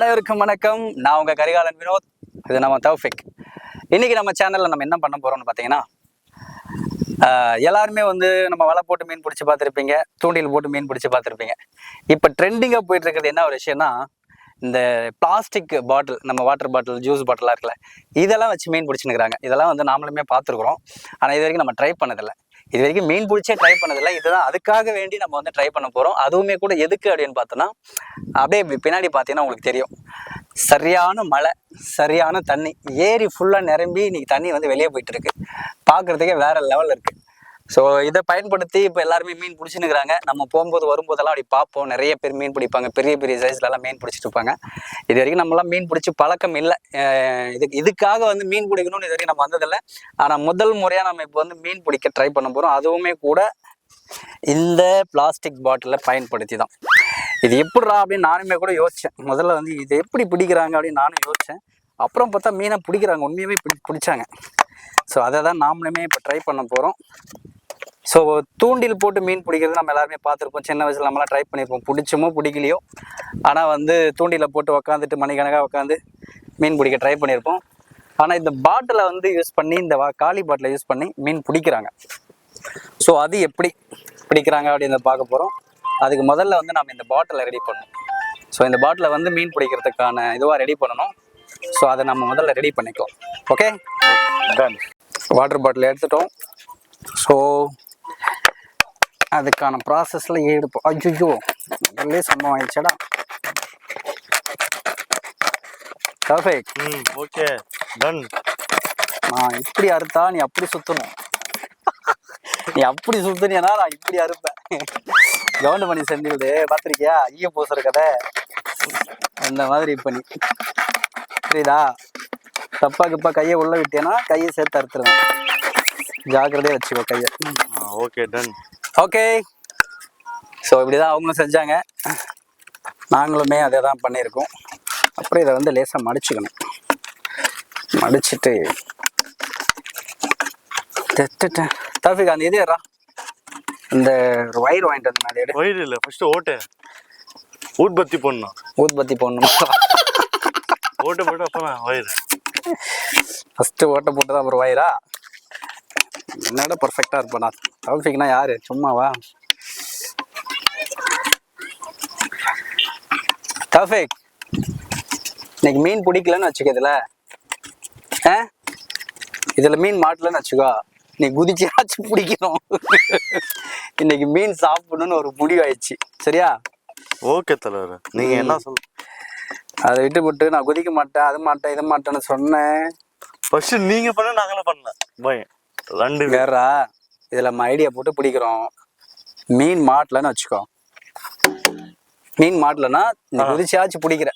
அனைவருக்கும் வணக்கம். நான் உங்க கரிகாலன் வினோத். இது நம்ம தௌஃபிக். இன்னைக்கு நம்ம சேனல்ல நம்ம என்ன பண்ண போறோம்னு பார்த்தீங்கன்னா, எல்லாருமே நம்ம வலை போட்டு மீன் பிடிச்சி பார்த்துருப்பீங்க, தூண்டில் போட்டு மீன் பிடிச்சி பார்த்துருப்பீங்க. இப்போ ட்ரெண்டிங்காக போயிட்டு இருக்கிறது என்ன ஒரு விஷயம்னா, இந்த பிளாஸ்டிக் பாட்டில், நம்ம வாட்டர் பாட்டில், ஜூஸ் பாட்டிலாக இருக்குல்ல, இதெல்லாம் வச்சு மீன் பிடிச்சினுக்கிறாங்க. இதெல்லாம் நாமளுமே பார்த்துருக்குறோம். ஆனால் இது வரைக்கும் நம்ம ட்ரை பண்ணதில்லை. இது வரைக்கும் மீன் பிடிச்சே ட்ரை பண்ணதில்லை. இதுதான் அதுக்காக வேண்டி நம்ம ட்ரை பண்ண போகிறோம். அதுவுமே கூட எதுக்கு அப்படின்னு பார்த்தோன்னா, அப்படியே பின்னாடி பார்த்தீங்கன்னா உங்களுக்கு தெரியும், சரியான மழை, சரியான தண்ணி, ஏரி ஃபுல்லாக நிரம்பி இன்னைக்கு தண்ணி வெளியே போயிட்டு இருக்கு. பார்க்குறதுக்கே வேற லெவலில் இருக்குது. ஸோ இதை பயன்படுத்தி இப்போ எல்லாருமே மீன் பிடிச்சினுக்கிறாங்க. நம்ம போகும்போது வரும்போதெல்லாம் அப்படி பார்ப்போம். நிறைய பேர் மீன் பிடிப்பாங்க, பெரிய பெரிய சைஸ்லலாம் மீன் பிடிச்சிட்டு இருப்பாங்க. இது வரைக்கும் நம்மளாம் மீன் பிடிச்சி பழக்கம் இல்லை. இதுக்காக மீன் பிடிக்கணும்னு இது வரைக்கும் நம்ம வந்ததில்லை. ஆனால் முதல் முறையாக நம்ம இப்போ மீன் பிடிக்க ட்ரை பண்ண போகிறோம். அதுவுமே கூட இந்த பிளாஸ்டிக் பாட்டிலை பயன்படுத்தி தான். இது எப்படிரா அப்படின்னு நானுமே கூட யோசித்தேன். முதல்ல இது எப்படி பிடிக்கிறாங்க அப்படின்னு நானும் யோசித்தேன். அப்புறம் பார்த்தா மீனை பிடிக்கிறாங்க, உண்மையாகவே பிடிச்சாங்க. ஸோ அதை தான் நாமளுமே இப்போ ட்ரை பண்ண போகிறோம். ஸோ தூண்டில் போட்டு மீன் பிடிக்கிறது நம்ம எல்லாருமே பார்த்துருப்போம். சின்ன வயசில் நம்மளாம் ட்ரை பண்ணியிருப்போம். பிடிச்சமோ பிடிக்கலையோ, ஆனால் தூண்டிலை போட்டு உக்காந்துட்டு மணிக்கணக்காக உட்காந்து மீன் பிடிக்க ட்ரை பண்ணியிருப்போம். ஆனால் இந்த பாட்டிலை யூஸ் பண்ணி, இந்த காலி பாட்டிலை யூஸ் பண்ணி மீன் பிடிக்கிறாங்க. ஸோ அது எப்படி பிடிக்கிறாங்க அப்படின்னு பார்க்க போகிறோம். அதுக்கு முதல்ல நம்ம இந்த பாட்டிலை ரெடி பண்ணணும். ஸோ இந்த பாட்டிலை மீன் பிடிக்கிறதுக்கான இதுவாக ரெடி பண்ணணும். ஸோ அதை நம்ம முதல்ல ரெடி பண்ணிக்கலாம். ஓகே, வாட்டர் பாட்டில் எடுத்துட்டோம். ஸோ அதுக்கான ப்ராசஸில் எடுப்போம். ஐயோ, முதல்ல சம்பவம் ஆயிடுச்சடா. பர்ஃபெக்ட். Okay, ton. நான் இப்படி அறுத்தா நீ அப்படி சுற்றணும். நீ அப்படி சுற்றினா நான் இப்படி அறுப்பேன். கவுண்ட் பண்ணி செஞ்சுக்கிது பார்த்துருக்கியா, ஐய பூசுற கதை அந்த மாதிரி பண்ணி. புரியுதா? தப்பா கிப்பா கையை உள்ள விட்டேன்னா கையை சேர்த்து அறுத்துருவேன். ஜாக்கிரதையாக வச்சுக்கோ கையை. Okay, ton. ஓகே, ஸோ இப்படிதான் அவங்களும் செஞ்சாங்க, நாங்களுமே அதே தான் பண்ணியிருக்கோம். அப்புறம் இதை லேசாக மடிச்சுக்கணும். மடிச்சுட்டு தஃபிக் அந்த இது இந்த ஒயர் வாங்கிட்டு வந்து அதை எடு. ஒயர் இல்லை, ஃபர்ஸ்ட் ஓட்டை ஊட்பத்தி போடணும். ஊத்பத்தி போடணும். ஓட்டை போட்டு அப்புறம் ஒயர். ஃபஸ்ட்டு ஓட்டை போட்டு தான் அப்புறம் ஒயரா? என்னோட பர்ஃபெக்டாக இருப்பேன் நான். தஃபிக்னா யாரு, சும்மாவா? தஃபிக், இன்னைக்கு மீன் பிடிக்கலன்னு வச்சுக்க, இதில் மீன் மாட்டலன்னு வச்சுக்கோ, நீ குதிச்சாச்சும் பிடிக்கணும். இன்னைக்கு மீன் சாப்பிடணும்னு ஒரு முடிவு ஆயிடுச்சு. சரியா? ஓகே தலைவர், நீங்க என்ன சொல்ல, அதை விட்டு விட்டு நான் குதிக்க மாட்டேன், அது மாட்டேன், இது மாட்டேன்னு சொன்னேன். ஃபர்ஸ்ட் நீங்க பண்ண, நாங்களும் பண்ணல பயம் ரெண்டு வேறா. இதில் நம்ம ஐடியா போட்டு பிடிக்கிறோம். மீன் மாட்டலன்னு வச்சுக்கோ, மீன் மாட்டலன்னா நீ குதிச்சாச்சும் பிடிக்கிற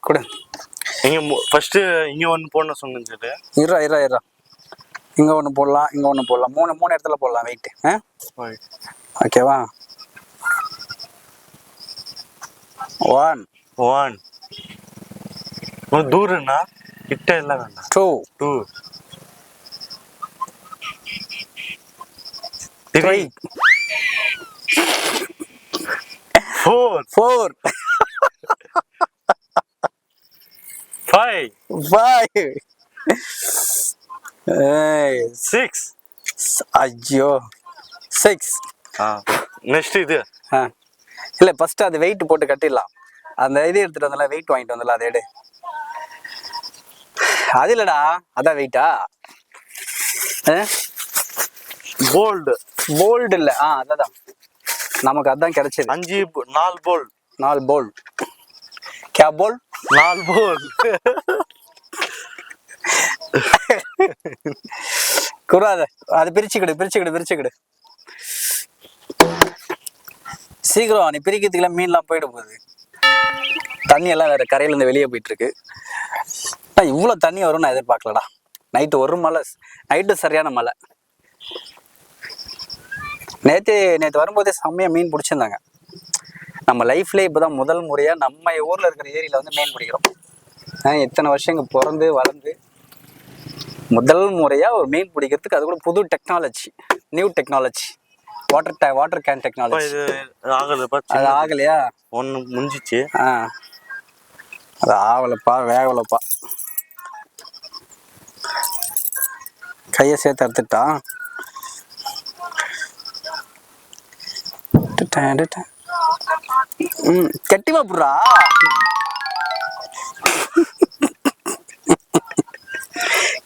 கொடு. இங்க ஃபர்ஸ்ட் இங்க ஒன்று போடணும் சொன்னது. இருறா இங்கே ஒன்று போடலாம், இங்கே ஒன்று போடலாம். மூணு இடத்துல போடலாம். வெயிட்டு ஓகேவா? 1 தூரம்னா கிட்ட எல்லாம் வேண்டாம். 2 3 4 5 6. ஐயோ, 6. நெக்ஸ்ட் இது இல்லை, ஃபர்ஸ்ட் அது வெயிட் போட்டு கட்டிடலாம். அந்த இது எடுத்துட்டு வந்தல, வெயிட் வாங்கிட்டு வந்தல, அதை எடு. அது இல்லடா, அதான் வெயிட்டா? போல்டு இல்லை, அதான் நமக்கு அதான் கிடைச்சது. 4 போல். கே போல்? 4 போல். குறாத, அது பிரிச்சுக்கிடு. சீக்கிரம், நீ பிரிக்கிறதுக்குலாம் மீன்லாம் போயிட போகுது. தண்ணி எல்லாம் வேற கரையிலேருந்து வெளியே போயிட்டு இருக்கு. இவ்வளோ தண்ணி வரும்னு நான் எதிர்பார்க்கலடா. நைட்டு ஒரு மழை, நைட்டு சரியான மழை. நேற்று வரும்போதே செம்மையாக மீன் பிடிச்சிருந்தாங்க. நம்ம லைஃப்லேயே இப்போ தான் முதல் முறையாக நம்ம ஊரில் இருக்கிற ஏரியில் மீன் பிடிக்கிறோம். இத்தனை வருஷம் இங்கே பிறந்து வளர்ந்து முதல் முறையாக ஒரு மீன் பிடிக்கிறதுக்கு, அது கூட புது technology, new technology. Water can technology. அது ஆகலையா? ஒன்று முடிஞ்சிச்சு. அது ஆவலப்பா வேகலப்பா. கையை சேர்த்து அறுத்துட்டா. கெட்டிமா புடுறா.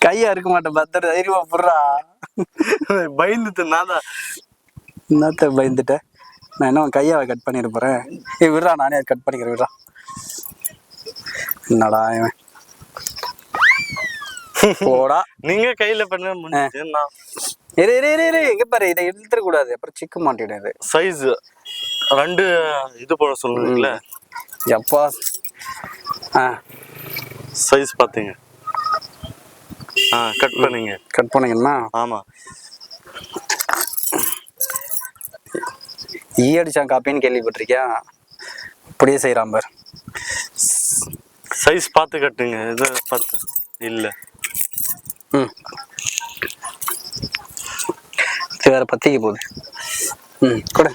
கையை அறுக்க மாட்டேன் பத்திர தைரியமா புடுறா. பயந்துட்டு நான் தான். என்னத்த பயந்துட்ட? நான் என்ன கையை கட் பண்ணிட போறேன். விடுறா, நானே கட் பண்ணிக்கிறேன், விடுறா. என்னடா இவன் போடா. நீங்க கையில பண்ண முடிஞ்சுன்னா எங்க பாரு, இதை இழுத்துட கூடாது, அப்புறம் சிக்க மாட்டேங்குது. சைஸ் 2 இது போட சொல்லுவீங்களே எப்பா. சைஸ் பாத்தீங்க. கட் பண்ணீங்க. கட் பண்ணீங்கன்னா ஆமா. ஈ அடிச்சான் காப்பின்னு கேள்விப்பட்டிருக்கியா? அப்படியே செய்யறான் பாரு. சைஸ் பார்த்து கட்டுங்க. இது பார்த்து இல்ல. இது வேற பத்திக்க போகுது. கூட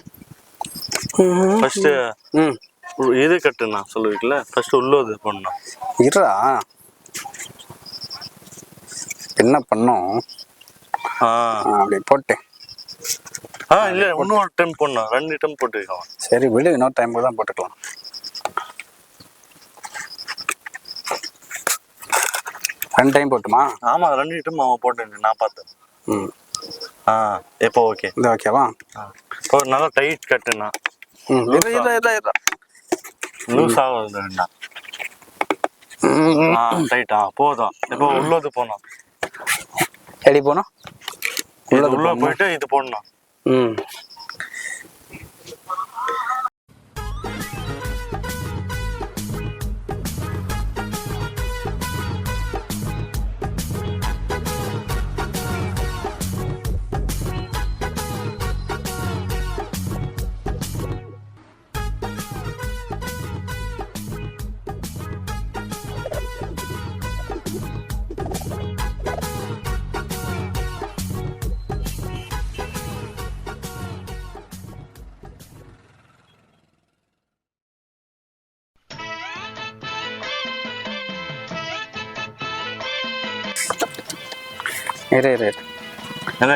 ஃபர்ஸ்ட் இது கட்டுனா சொல்லுவீங்களா? ஃபர்ஸ்ட் உள்ளது பண்ணணும். இருடா, என்ன பண்ணோம்? அப்படி போட்டு இல்ல இன்னொரு டைம் போடணும். 2 டைம் போட்டுக்கலாம். சரி விடு, இன்னொரு டைம் தான் போட்டுக்கலாம். ரெண்டு டைம் போட்டுமா? ஆமா 2 டைம் அவன் போட்டு நான் பார்த்தேன். இப்போ ஓகே. இது ஓகேவா? இப்போ நல்லா டைட் கட்டுனா. லூஸ் ஆகுது. டைட்டா போதும். இப்போ உள்ளது போனோம். எடி போனோம். உள்ள போயிட்டு இது போடணும்.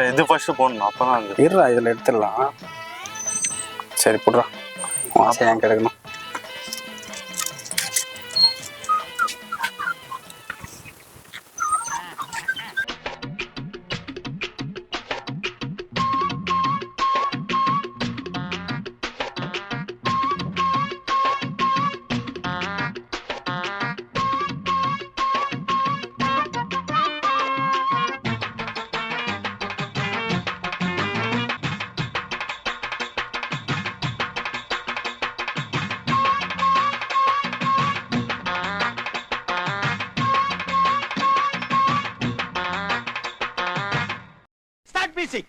இது ஃபர்ஸ்ட் போடணும். அப்பதான் இருடா, இதுல எடுத்துடலாம். சரி போடுறா. ஆசை ஏன் கிடைக்கணும். Music.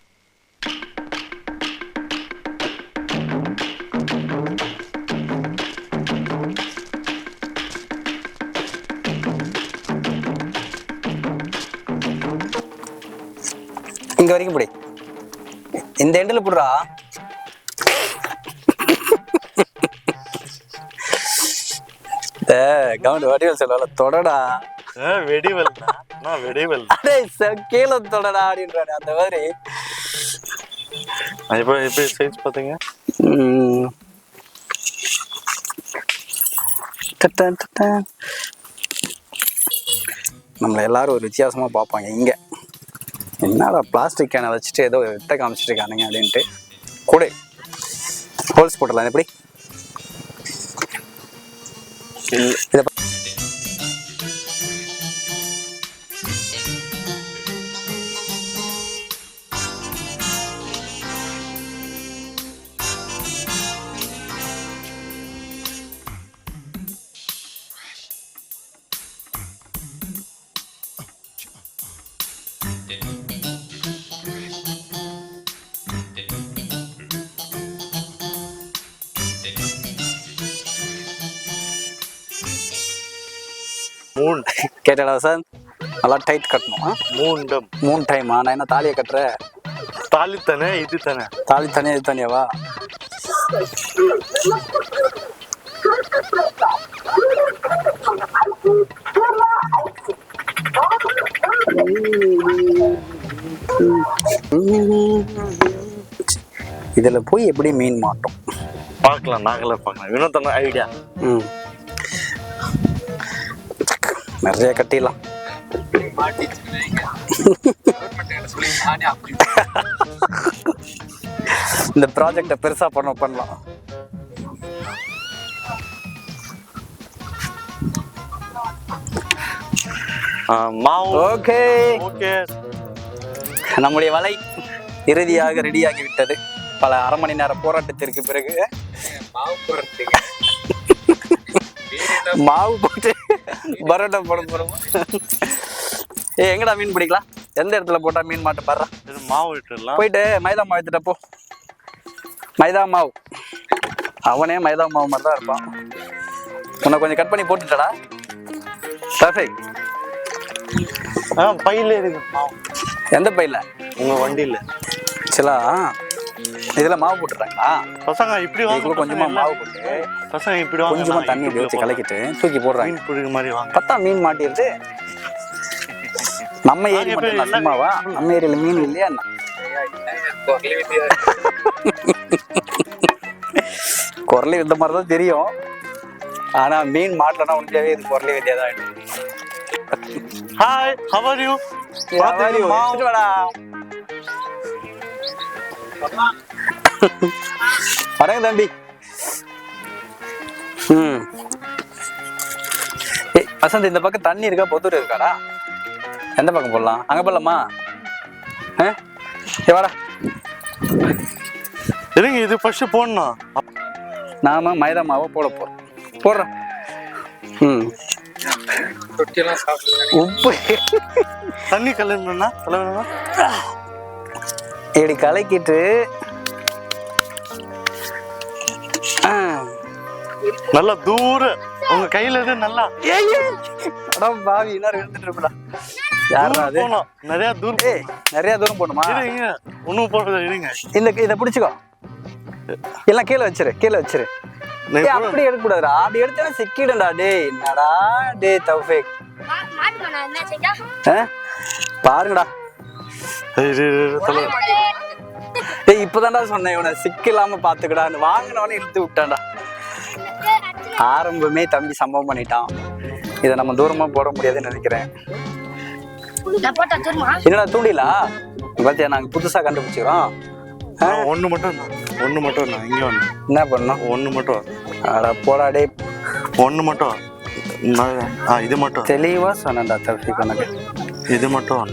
இங்க வரைக்கும் புடி. இந்த எண்டில் புடுறா. கவுண்ட் வடிவல் சொல்ல தொடடா. வெடிவல் வெடிவல் கீழே தொடடா அப்படின்றாரு. அந்த மாதிரி எப்படி சைஸ் பாத்தீங்க? நம்மள எல்லாரும் ஒரு வித்தியாசமா பார்ப்பாங்க. இங்க என்னடா பிளாஸ்டிக் கேனை வச்சுட்டு ஏதோ வித்த காமிச்சிட்டு இருக்கானுங்க அப்படின்ட்டு கூட ஹோல்ஸ் போட்டலாம். எப்படி இதை கேட்டடா சார், நல்லா டைட் கட்டணும். 3 டைம். நான் என்ன தாலியை கட்டுற? தாலி தானே இது தானே? தாலி தானே இது தானேவா? இதுல போய் எப்படி மீன் மாட்டோம்? பார்க்கலாம், நாங்களே பார்க்கலாம். வினோத்தன ஐடியா. நிறைய கட்டிடலாம். இந்த ப்ராஜெக்ட பெருசா பண்ணலாம். மாவு. Okay, okay. நம்முடைய வலை இறுதியாக ரெடியாகி விட்டது. பல அரை மணி நேர போராட்டத்திற்கு பிறகு மாவு போட்டு பரோட்டா போட போறோம். எங்கடா மீன் பிடிக்கலாம்? எந்த இடத்துல போட்டா மீன் மாட்ட பாடுறா? இது மாவு விட்டுடலாம். போயிட்டு மைதா மாவு எடுத்துட்ட போ. மைதா மாவு, அவனே மைதா மாவு மாதிரி தான் இருப்பான். உன்னை கொஞ்சம் கட் பண்ணி போட்டுட்டடா. பர்ஃபெக்ட். பையில இருக்கு மாவு. எந்த பையில? உங்க வண்டியில. சிலா இதுல மாவு போட்டுறாங்களா பசங்க? இப்படி வாங்க. கொஞ்சமா மாவு போட்டு பசங்க இப்படி வாங்க. கொஞ்சமா தண்ணி வச்சு கலக்கிட்டு தூக்கி போடுறாங்க. மீன் பிடிக்கிற மாதிரி வாங்க. பத்தா மீன் மாட்டிடுது. நம்ம ஏரி மட்டும் சும்மாவா? நம்ம ஏரியில மீன் இல்லையா? குரலி இந்த மாதிரி தான் தெரியும். ஆனா மீன் மாட்டலன்னா உண்மையாவே இது குரலி வித்தியா தான் ஆயிடும். Hi, how are you? வரங்க தம்பி. வசந்த், இந்த பக்கம் தண்ணி இருக்கா? பொத்தூர் இருக்காடா? எந்த பக்கம் போடலாம்? அங்க போடலாமா? வாடா. இருங்க, இது ஃபர்ஸ்ட் போடணும். நாம மைதா மாவை போடுறோம். உப்பு தண்ணி கலந்துனா இப்படி கலக்கிட்டு நல்லா தூரம் உங்க கையில இருந்து நல்லா பாவி எல்லாரும் எடுத்துட்டு இருப்பா. யாரா அது? நிறைய தூரம், நிறைய தூரம் போகணுமா? இருங்க, ஒண்ணும் போடுறது. இருங்க, இதை பிடிச்சிக்கோ. எல்லாம் கீழே வச்சிரு. அப்படி எடுக்க கூடாதுடா. அப்படி எடுத்தா சிக்கிடும்டா. டேய் என்னடா டேய் தௌஃபீக், பாருங்கடா. டேய் இப்பதான்டா சொன்னேன் இவனை சிக்கில்லாம பாத்துக்கடான்னு. வாங்கினவனே இழுத்து விட்டான்டா. ஆரம்பமே தம்பி சம்பவம் பண்ணிட்டான். இதை நம்ம தூரமா போட முடியாதுன்னு நினைக்கிறேன். என்னடா தூண்டிலா? பாத்தியா, நாங்க புதுசா கண்டுபிடிச்சிக்கிறோம். ஒண்ணு மட்டும் இங்க ஒண்ணு. என்ன பண்ணோம்? ஒண்ணு மட்டும். அட போடா டே. ஒண்ணு மட்டும். இது மட்டும் தெளிவா சொன்னடா தௌஃபீக் உனக்கு. இது மட்டும்.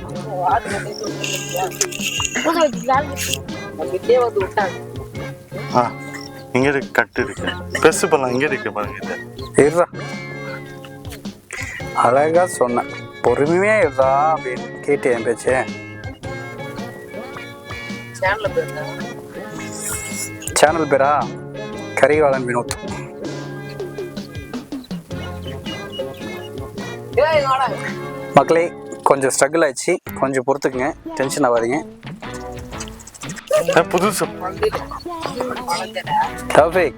இங்க இருக்கு, கட்டு இருக்கு. பெருசு பண்ணலாம். இங்க இருக்கு பாருங்க. இருடா, அழகா சொன்ன. பொறுமையா இருடா அப்படின்னு கேட்டு என் பேச்சு. சேனல் பேரா கரிகாலன் வினோத். மக்களே, கொஞ்சம் ஸ்ட்ரகிள் ஆயிடுச்சு, கொஞ்சம் பொறுத்துக்குங்க, டென்ஷன் ஆகாதீங்க. புதுசு தௌஃபீக்,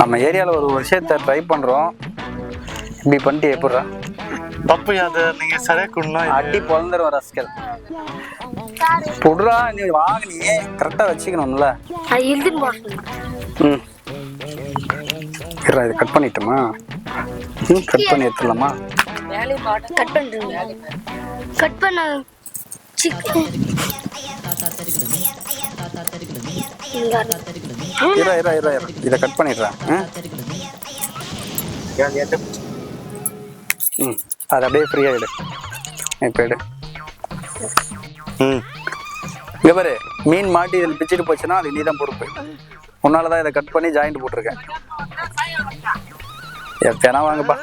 நம்ம ஏரியாவில் ஒரு விஷயத்த ட்ரை பண்ணுறோம். இப்படி பண்ணிட்டு எப்படிறா? பப்பு அதை நீங்கள் சரியாக கொடுனா அடி பொழந்துடும் ரஸ்கல். புடுறா, நீ வாங்கினியே கரெக்டாக வச்சுக்கணும்ல. இது கட் பண்ணிட்டோமா? கட் பண்ணி எடுத்துடலாமா? கட் பண்ண இதை கட் பண்ணிடுறேன். அது அப்படியே ஃப்ரீயா எடு. இப்போ எடு. இங்க பாரு, மீன் மாட்டி இதில் பிச்சுட்டு போச்சுன்னா அது நீ தான் பொறுப்பு. உன்னாலதான் இதை கட் பண்ணி ஜாயிண்ட் போட்டிருக்கேன். எப்பனா வாங்கப்பா.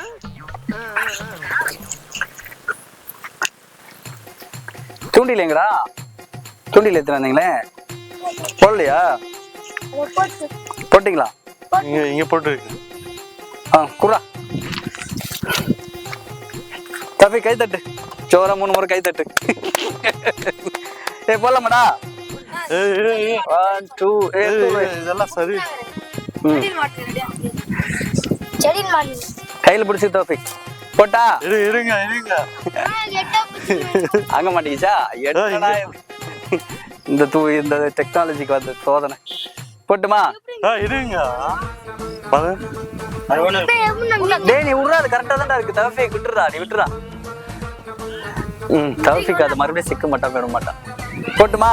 தூண்டில் எங்கடா? தூண்டில் எடுத்துட்டு வந்தீங்களே, போடலையா? போட்டீங்களா? இங்க போட்டு குடா தப்பி கை தட்டு. சோரா 3 முறை கை தட்டு. போடலாமாடா? 1 2 இதெல்லாம் சரி. கையில பிடிச்சி தோஃபி போட்டா இருங்க அங்க மாட்டேங்குச்சா என்னடா இது? இந்த டெக்னாலஜிக்கு வந்து சோதனை போட்டுமா இருங்க டேய் நீ விட்றா அது கரெக்டா தான்டா இருக்கு தவஃபீக் விட்டுறா நீ விட்டுறா தவஃபீக் அது மறுபடியும் சிக்க மாட்டான் விட மாட்டான் போட்டுமா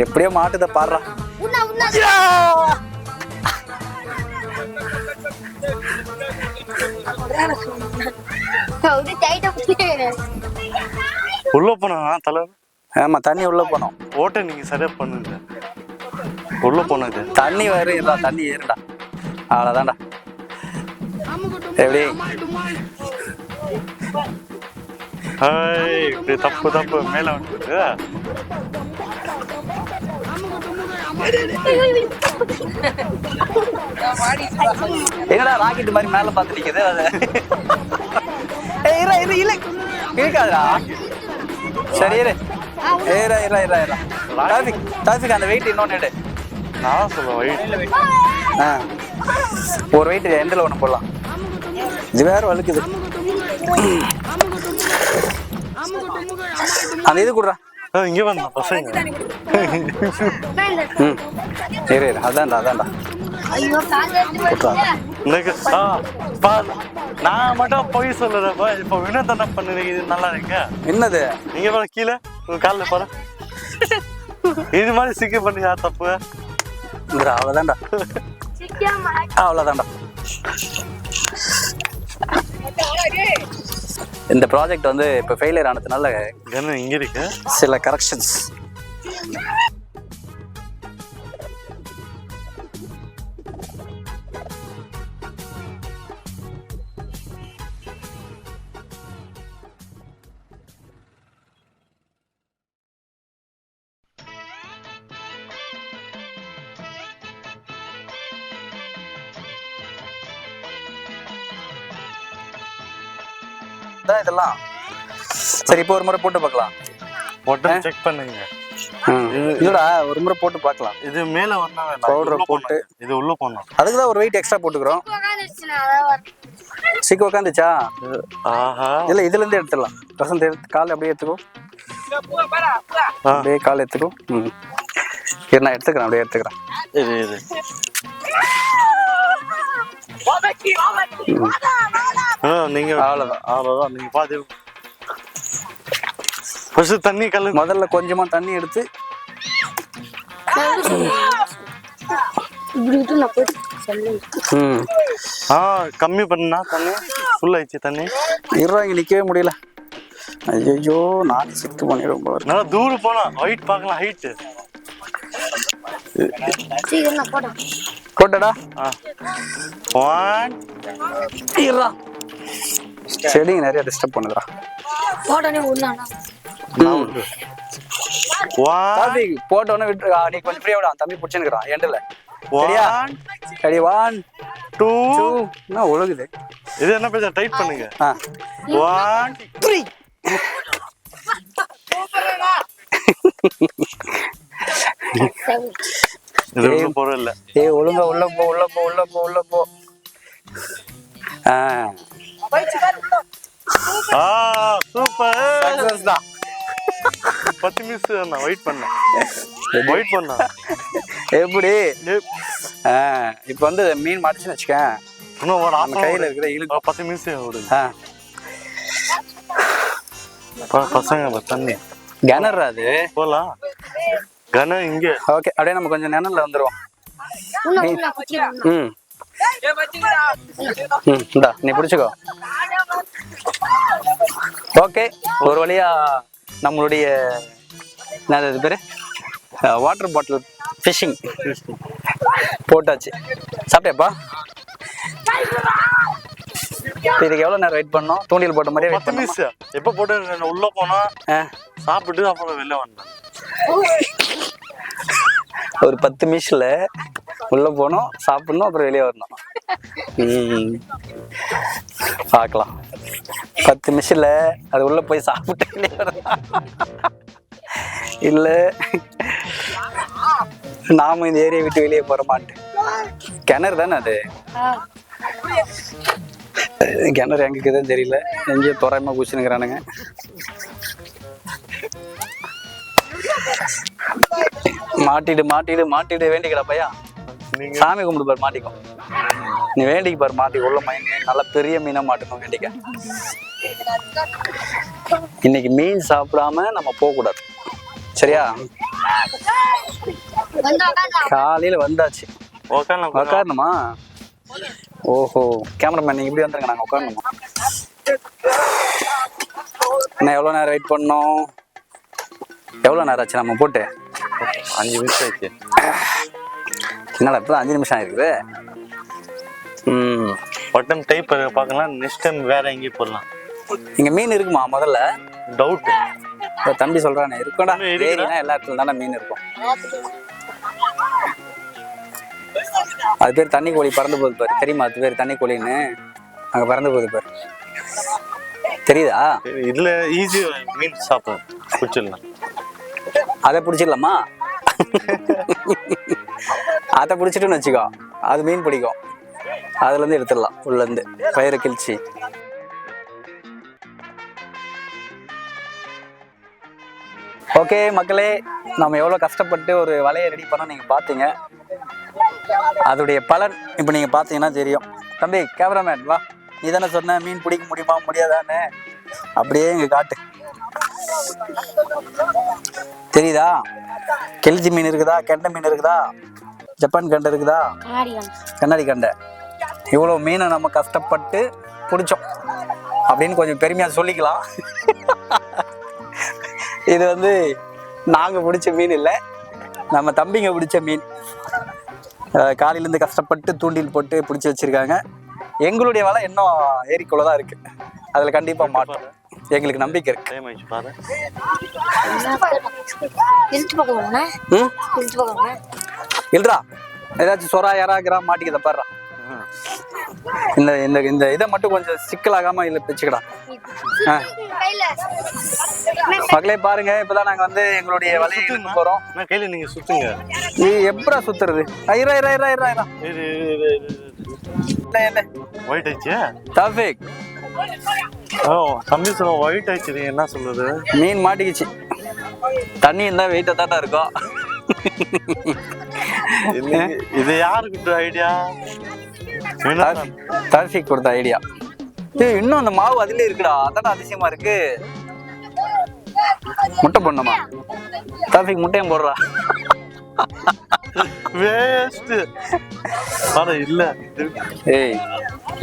எப்படியோ மாட்டுத பாடுறா உள்ள போனா தலை ஆமா தண்ணி உள்ள போனோம் ஓட்ட நீங்க சரியா பண்ணுங்க உள்ள போனது தண்ணி வருடா தண்ணி ஏறுடா அவ்வளவுதான்டா எப்படி இப்படி தப்பு மேல வந்துட்டு என்னடா ராக்கெட் மாதிரி மேல பார்த்து நிக்குது அது இருக்காதுடா சரி டாபிக் அந்த வெயிட் இன்னொன்னு எடு நான் சொல்லுவேன் ஒரு வெயிட் எண்டில் ஒன்று போடலாம் இது வேற வலுக்குது அந்த இது கொடுறா இங்க வந்தா பசங்க அதான்டா நான் மட்டும் போய் சொல்லுறப்ப இப்ப வினோத் என்ன பண்ணுறீங்க இது நல்லா இருக்கு என்னது நீங்க பாரு கீழே காலில் பாரு இது மாதிரி சிக்க பண்ணி யார் தப்பு அவ்வளவுதான்டா இந்த ப்ராஜெக்ட் வந்து இப்ப ஃபெயிலியர் ஆனதுனால இங்க இருக்கு சில கரெக்ஷன்ஸ் இதெல்லாம் சரி இப்போ ஒரு முறை போட்டு பார்க்கலாம் போட்டு செக் பண்ணுங்க இல்லடா ஒரு முறை போட்டு பார்க்கலாம் இது மேல வரணும் பவுடர் போட்டு இது உள்ள போடணும் அதுக்கு தான் ஒரு வெயிட் எக்ஸ்ட்ரா போட்டுக்கிறோம் சீக்கிரம் உட்காந்துச்சா இல்ல இதுல இருந்து எடுத்துடலாம் வசந்த் எடுத்து கால் அப்படியே எடுத்துக்கோ அப்படியே கால் எடுத்துக்கோ நான் எடுத்துக்கிறேன் அப்படியே எடுத்துக்கிறேன் இது நீங்க அவ்வளவுதான் நீங்க பாத்து ஃபர்ஸ்ட் தண்ணி கல்லு முதல்ல கொஞ்சமா தண்ணி எடுத்து கம்மி பண்ணா தண்ணி ஃபுல் ஆயிடுச்சு தண்ணி இங்க நிக்கவே முடியல ஐயோ நான் சித்து பண்ணிடும் போல நல்லா தூரம் போனா ஹைட் பார்க்கலாம் ஹைட் போட்டடா செடிங்க நிறைய டிஸ்டர்ப் பண்ணுதுடா போட்டோன்னு விட்டு நீ கொஞ்சம் ஃப்ரீயா விட தம்பி பிடிச்சுக்கிறான் எண்டில் சரியா சரி 1 2 என்ன ஒழுகுது இது என்ன பேச டைட் பண்ணுங்க 1 3 இது உள்ள போற இல்ல ஒழுங்கா உள்ள போ சூப்பர் சக்சஸ் தான் 10 மிஸ் நான் வெயிட் பண்ணேன் எப்படி இப்போ வந்து மீன் மாட்டுச்சுன்னு வச்சுக்கேன் இன்னும் ஒரு நம்ம கையில இருக்கிற இழுக்கு 10 மிஸ் விடுங்க பசங்க தண்ணி கனர் அது போலாம் கன இங்க ஓகே அப்படியே நம்ம கொஞ்சம் நிழல்ல வந்துருவோம் இந்தா நீ பிடிச்சுக்கோ ஓகே ஒரு வழியா நம்மளுடைய என்னது பேரு வாட்டர் பாட்டில் ஃபிஷிங் போட்டாச்சு சாப்பிட்டியாப்பா இதுக்கு எவ்வளவு நேரம் வெயிட் பண்ணோம் தூண்டில் போட்ட மாதிரியே வெயிட் பண்ணோம் எப்போ போட்டு உள்ள போனா சாப்பிட்டு அப்புறம் வெளில வந்தேன் ஒரு 10 நிமிஷத்துல உள்ள போனோம் சாப்பிடணும் அப்புறம் வெளியே வரணும் பார்க்கலாம் 10 நிமிஷத்துல அது உள்ள போய் சாப்பிட்டு வெளியே வரணும் இல்ல நாம இந்த ஏரியா விட்டு வெளியே போற மாட்டேன் கிணறு தானே அது கிணறு எங்க இருக்குதுன்னு தெரியல, எங்கேயோ தோராயமா குச்சினுங்கிறானுங்க. மாட்டிடு மாட்டிடு மாட்டிடு வேண்டிக்கடா பையா. சாமி கும்பிடு பாரு மாட்டிக்கும். நீ வேண்டிக்கு பாரு மாட்டி உள்ள மீன் நல்ல பெரிய மீனா மாட்டணும் வேண்டிக்க. இன்னைக்கு மீன் சாப்பிடாம நம்ம போக கூடாது, சரியா? காலையில வந்தாச்சு, உட்காரணுமா? ஓஹோ, கேமராமேன் நீங்க இப்படி வந்துருங்க, நாங்க உட்காரணுமா? என்ன எவ்வளவு நேரம் வெயிட் பண்ணோம்? எவ்வளவு நேரம் ஆச்சு நம்ம போட்டு? 5 நிமிஷம் ஆச்சு. என்னடா இப்போ 5 நிமிஷம் ஆயிருக்குது. பட்டன் டைப் பார்க்கலாம். நெக்ஸ்ட் டைம் வேற எங்கேயும் போடலாம். இங்க மீன் இருக்குமா முதல்ல? டவுட். தம்பி சொல்றானே இருக்கும்டா, ஏரினா எல்லா இடத்துல தானே மீன் இருக்கும். அது பேர் தண்ணி கோழி பறந்து போகுது பாரு, தெரியுமா? அது பேர் தண்ணி கோழின்னு, அங்க பறந்து போகுது பாரு, தெரியுதா? இதுல ஈஸி மீன் சாப்பிடலாம், பிடிச்சிடலாம். அதை பிடிச்சிடலாமா? அதை பிடிச்சிட்டுன்னு வச்சுக்கோ, அது மீன் பிடிக்கும், அதுல இருந்து எடுத்துடலாம், உள்ள இருந்து வயிறு கிழிச்சி. ஓகே மக்களே, நம்ம எவ்வளோ கஷ்டப்பட்டு ஒரு வலையை ரெடி பண்ணோம் நீங்கள் பார்த்தீங்க. அதோடைய பலன் இப்போ நீங்கள் பார்த்தீங்கன்னா தெரியும். தம்பி கேமராமேன் வா, நீ தானே சொன்ன மீன் பிடிக்க முடியுமா முடியாதான்னு, அப்படியே இங்கே காட்டு. தெரியுதா? கெளிச்சி மீன் இருக்குதா, கெண்டை மீன் இருக்குதா, ஜப்பான் கண்டை இருக்குதா, கண்ணாடி கண்டை, இவ்வளோ மீனை நம்ம கஷ்டப்பட்டு பிடிச்சோம் அப்படின்னு கொஞ்சம் பெருமையாக சொல்லிக்கலாம். இது வந்து நாங்கள் பிடிச்ச மீன் இல்லை, நம்ம தம்பிங்க பிடிச்ச மீன். காலையிலேருந்து கஷ்டப்பட்டு தூண்டில் போட்டு பிடிச்சி வச்சுருக்காங்க. எங்களுடைய வலை இன்னும் ஏரிக்குள்ளே தான் இருக்குது, அதில் கண்டிப்பாக மாட்டோம், எங்களுக்கு நம்பிக்கை இருக்கு. இல்லடா, ஏதாச்சும் சொரா யாரா கிராம் மாட்டிக்கத பாடுறா. இந்த இந்த இந்த இதை மட்டும் கொஞ்சம் சிக்கலாகாம இல்லை வச்சுக்கடா. மக்களே பாருங்க, இப்பதான் நாங்க வந்து எங்களுடைய வலையை இழுக்க போறோம். கையில நீங்க சுத்துங்க. நீ எப்படா சுத்துறது? ஒயிட் ஆயிடுச்சு தஃபீக். தம்பி சொல்ல ஒயிட் ஆயிடுச்சு, என்ன சொல்றது? மீன் மாட்டிக்கிச்சு. தண்ணி இருந்தா வெயிட்டா தாட்டா இருக்கும். இது யாரு கொடுத்த ஐடியா? தஃபீக் கொடுத்த ஐடியா. இன்னும் அந்த மாவு அதுல இருக்குடா, அதான் அதிசயமா இருக்கு. முட்டை போடணுமா? தஃபீக் முட்டையும் போடுறா. வேஸ்ட். இல்ல ஏய்,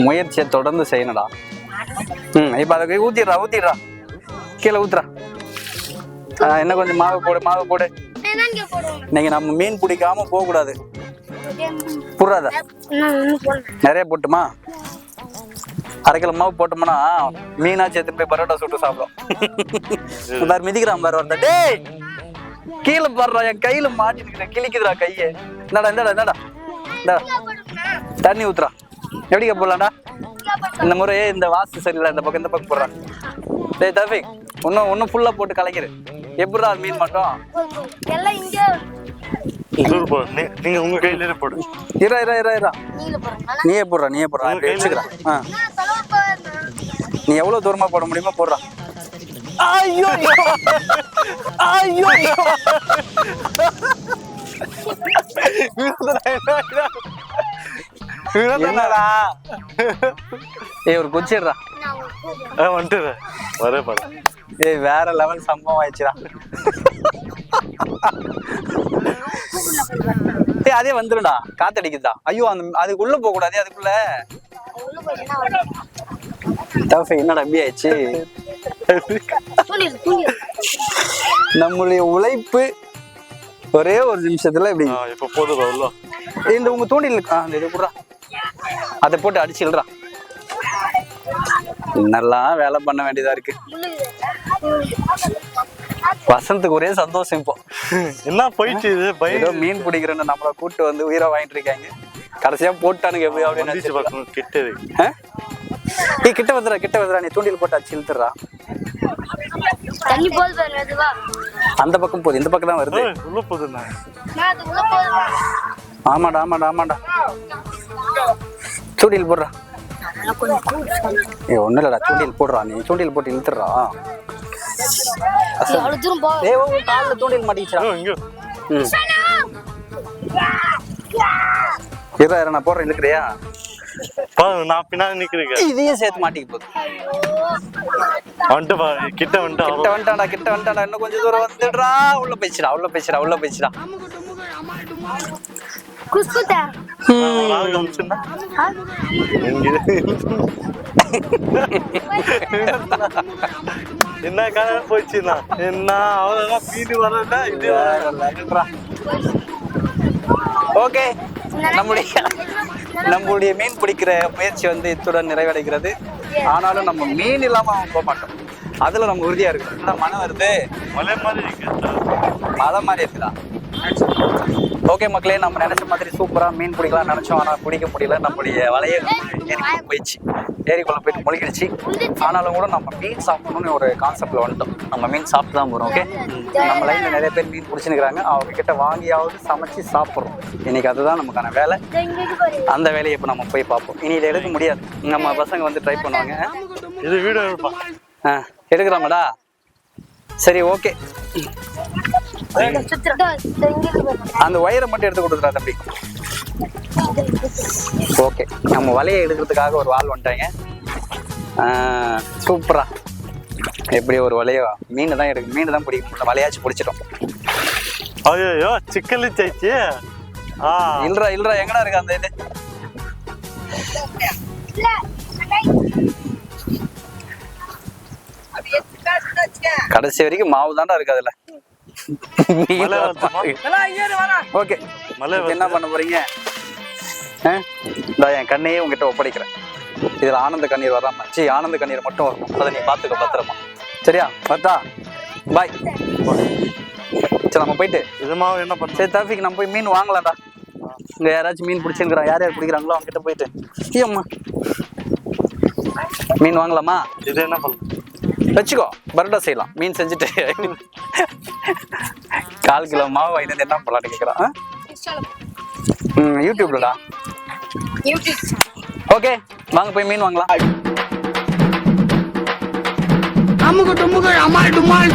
முயற்சியை தொடர்ந்து செய்யணும்டா. இப்ப அதை ஊத்திடுறா, கீழே ஊத்துறா. என்ன கொஞ்சம் மாவு போடு. நீங்க நம்ம மீன் பிடிக்காம போக கூடாது, புறாத நிறைய போட்டுமா? 1/2 கிலோ மாவு போட்டோம்னா மீனாச்சு எடுத்து போய் பரோட்டா சுட்டு சாப்பிடும். பாரு மிதிக்கிறான் பாரு வந்தா. டேய் கீழே பாடுறா, என் கையில மாட்டிட்டு கிழிக்குதுடா கையை. இந்தாடா தண்ணி ஊத்துறா. எப்படிக்கா போடலாம்டா? இந்த முறையே இந்த வாசு சரியில்லை, இந்த பக்கம் போடுறான். டேய் தஃபீக், இன்னும் ஃபுல்லா போட்டு கலைக்கிற. எப்படிடா மீன் மட்டும்? நீங்க உங்க கையில போடு. இரா நீயே போடுறா வச்சுக்கிறா. நீ எவ்வளவு தூரமா போட முடியுமோ போடுறா. ஐயோ என்னடா? ஏய் ஒரு குச்சிடுறா. வந்துட்டு வரே பாரு. ஏய் வேற லெவல் சம்பவம் ஆயிடுச்சுடா. ஏய் அதே வந்துருடா, காத்தடிக்குதா? ஐயோ அதுக்கு உள்ள போக கூடாது, அதுக்குள்ள. என்னடா அப்படி ஆயிடுச்சு? நம்மளுடைய உழைப்பு ஒரே ஒரு நிமிஷத்துல இப்படி. இப்ப போதும். இந்த உங்க தூண்டில் இது கூட அதை போட்டு அடிச்சுடுறா. என்னெல்லாம் வேலை பண்ண வேண்டியதா இருக்கு. வசந்துக்கு ஒரே சந்தோஷம். இப்போ என்ன போயிட்டு ஏதோ மீன் பிடிக்கிறேன்னு நம்மளை கூட்டு வந்து உயிரை வாங்கிட்டு இருக்காங்க. கடைசியா போட்டானுங்க எப்படி அப்படின்னு. கிட்ட வந்துடுறா, நீ தூண்டில் போட்டு அடிச்சு இழுத்துறா. அந்த பக்கம் போகுது, இந்த பக்கம் தான் வருது. ஆமாடா தூண்டில் போடுறா. ஒன்றும் இல்லடா, தூண்டில் போடுறா, நீ தூண்டில் போட்டு இழுத்துடுறா. காலில் தூண்டில் மாட்டிக்கிச்சா? இரு நான் போடுறேன், இழுக்கிறியா? நான் பின்னாடி நிக்கிறேன். இதையும் சேர்த்து மாட்டிக்க போகுது. கிட்ட வந்துட்டான்டா. இன்னும் கொஞ்சம் தூரம் வந்துடுறா. உள்ள போயிடுச்சுடா. என்ன காலையில போயிடுச்சுண்ணா, என்ன அவ்வளவுதான் மீன் வரல. இது ஓகே, நம்முடைய மீன் பிடிக்கிற முயற்சி வந்து இத்துடன் நிறைவடைகிறது. ஆனாலும் நம்ம மீன் இல்லாம அவன் போக மாட்டோம், அதுல நம்ம உறுதியா இருக்கு. மழை வருது, மலை மாதிரி இருக்கு, மழை மாதிரி இருக்குதா? ஓகே மக்களே, நம்ம நினைச்ச மாதிரி சூப்பரா மீன் பிடிக்கலாம் நினைச்சோம், ஆனா பிடிக்க முடியல. நம்முடைய வலைய ஏரிக்குள்ள போயிட்டு முழுகிடுச்சு. ஆனாலும் கூட நம்ம மீன் சாப்பிடணும்னு ஒரு கான்செப்ட்ல வந்துட்டோம். நம்ம மீன் சாப்பிட்டு தான் போறோம். ஓகே, நம்ம லைன்ல நிறைய பேர் மீன் பிடிச்சிருக்கிறாங்க, அவங்க கிட்ட வாங்கியாவது சமைச்சு சாப்பிட்றோம். இன்னைக்கு அதுதான் நமக்கான வேலை. அந்த வேலையை இப்போ நம்ம போய் பார்ப்போம். இனி இதை எடுக்க முடியாது, நம்ம பசங்க வந்து ட்ரை பண்ணுவாங்க. இது வீடியோ எடுப்பா. எடுக்கிறாங்கடா, சரி ஓகே. அந்த ஒயரை மட்டும் எடுத்து கொடுத்துறா தம்பி. ஓகே, நம்ம வலையை எடுக்கிறதுக்காக ஒரு வால் வந்துட்டாங்க. சூப்பரா, எப்படி ஒரு வலையோ மீன் தான் பிடிக்க முடியல, வலையாச்சும் பிடிச்சிட்டோம். ஐயோ சிக்கல் சாய்ச்சி. இல்லடா எங்கடா இருக்கு அந்த இது? கடைசி வரைக்கும் மாவு தாண்டா இருக்கு அதுல. ஓகே, என்ன பண்ண போறீங்க? என் கண்ணையே உங்ககிட்ட ஒப்படைக்கிறேன். இதுல ஆனந்த கண்ணீர் வராம, ஆனந்த கண்ணீர் மட்டும் வரும். அதை நீ பாத்துக்க பத்திரமா, சரியா? வரட்டா, பாய். சரி நம்ம போயிட்டு இது மாவு என்ன பண்ண? சரி தர்ஃபிக், நம்ம போய் மீன் வாங்கலாம்டா. இங்க யாராச்சும் மீன் பிடிச்சிருக்கிறா, யார் பிடிக்கிறாங்களோ அவங்க கிட்ட போயிட்டு ஐயம்மா மீன் வாங்கலாமா? இது என்ன பண்ண? வச்சுக்கோ, பரோட்டா செய்யலாம். மீன் செஞ்சுட்டு 4 கிலோ மாவு வாங்கிட்டு என்ன பண்ணலான்னு கேட்குறான். யூடியூப்லடா. ஓகே, வாங்க போய் மீன் வாங்கலாம். அமுகு டுமுகு அமால் டுமால்.